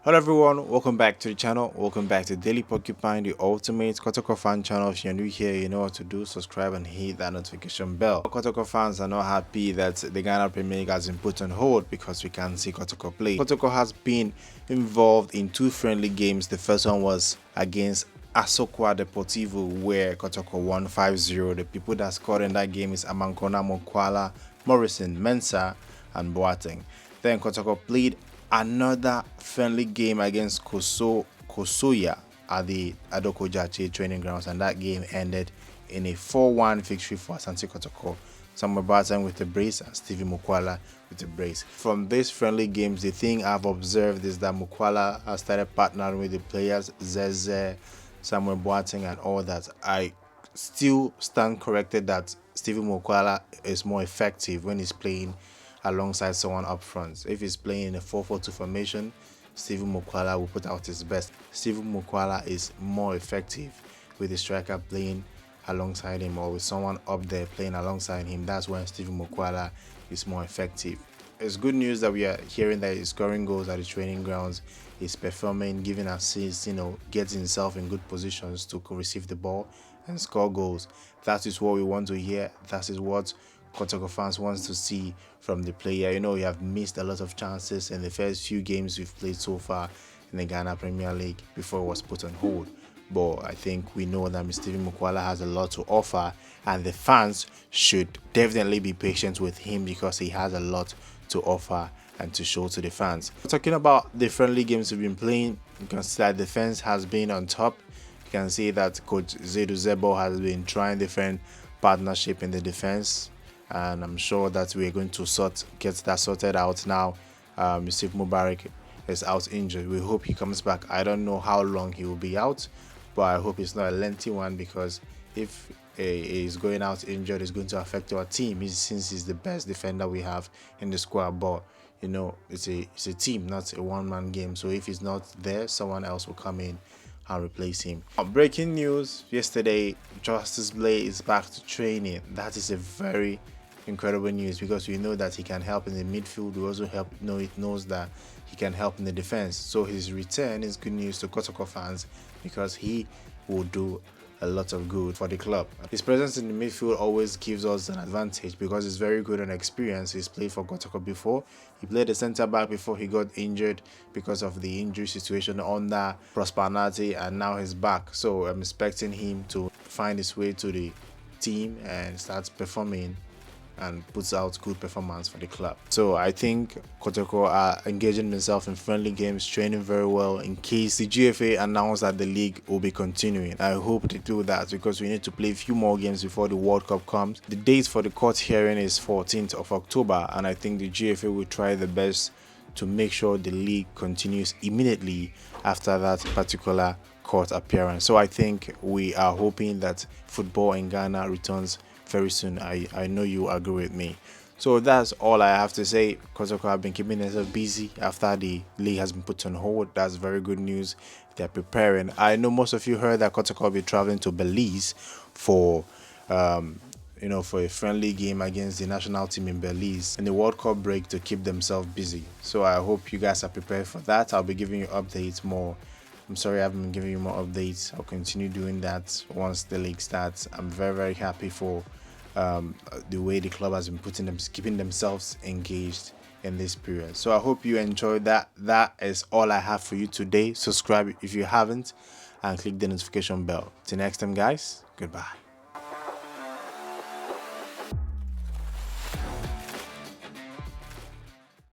Hello everyone, welcome back to the channel. Welcome back to Daily Porcupine, the ultimate Kotoko fan channel. If you're new here, you know what to do. Subscribe and hit that notification bell. Kotoko fans are not happy that the Ghana Premier League has been put on hold because we can't see Kotoko play. Kotoko has been involved in two friendly games. The first one was against Asokwa Deportivo, where Kotoko won 5-0. The people that scored in that game is Amankona, Mukwala, Morrison, Mensah, and Boateng. Then Kotoko played another friendly game against Kosoya at the Adokojache training grounds, and that game ended in a 4-1 victory for Asante Kotoko. Samuel Boateng with the brace and Stevie Mukwala with the brace. From these friendly games, the thing I've observed is that Mukwala has started partnering with the players Zeze, Samuel Boateng and all that. I still stand corrected that Stevie Mukwala is more effective when he's playing alongside someone up front. If he's playing in a 4-4-2 formation, Stevie Mukwala will put out his best. Stevie Mukwala is more effective with the striker playing alongside him or with someone up there playing alongside him. That's when Stevie Mukwala is more effective. It's good news that we are hearing that he's scoring goals at the training grounds. He's performing, giving assists, gets himself in good positions to receive the ball and score goals. That is what we want to hear. That is what Kotoko fans wants to see from the player. We have missed a lot of chances in the first few games we've played so far in the Ghana Premier League before it was put on hold. But I think we know that Mr. Stephen Mukwala has a lot to offer, and the fans should definitely be patient with him because he has a lot to offer and to show to the fans. Talking about the friendly games we've been playing, you can see that defense has been on top. You can see that Coach Zedu Zebo has been trying different partnership in the defense, and I'm sure that we're going to get that sorted out now. Mr. Mubarak is out injured. We hope he comes back. I don't know how long he will be out, but I hope it's not a lengthy one, because if he's going out injured, it's going to affect our team. Since he's the best defender we have in the squad, but it's a team, not a one-man game. So if he's not there, someone else will come in and replace him. Breaking news yesterday: Justice Blay is back to training. That is a very incredible news, because we know that he can help in the midfield. We also knows that he can help in the defense. So his return is good news to Kotoko fans, because he will do a lot of good for the club. His presence in the midfield always gives us an advantage, because he's very good and experienced. He's played for Kotoko before. He played a centre back before he got injured because of the injury situation under Prosperity, and now he's back. So I'm expecting him to find his way to the team and start performing and puts out good performance for the club. So I think Kotoko are engaging themselves in friendly games, training very well in case the GFA announced that the league will be continuing. I hope they do that, because we need to play a few more games before the World Cup comes. The date for the court hearing is 14th of October, and I think the GFA will try the best to make sure the league continues immediately after that particular court appearance. So I think we are hoping that football in Ghana returns very soon. I know you agree with me. So that's all I have to say. Kotoko have been keeping themselves busy after the league has been put on hold. That's very good news. They're preparing. I know most of you heard that Kotoko will be traveling to Belize for for a friendly game against the national team in Belize and the World Cup break, to keep themselves busy. So I hope you guys are prepared for that. I'll be giving you updates more. I'm sorry I haven't been giving you more updates. I'll continue doing that once the league starts. I'm very, very happy for the way the club has been keeping themselves engaged in this period. So I hope you enjoyed that. That is all I have for you today. Subscribe if you haven't, and click the notification bell. Till next time, guys. Goodbye.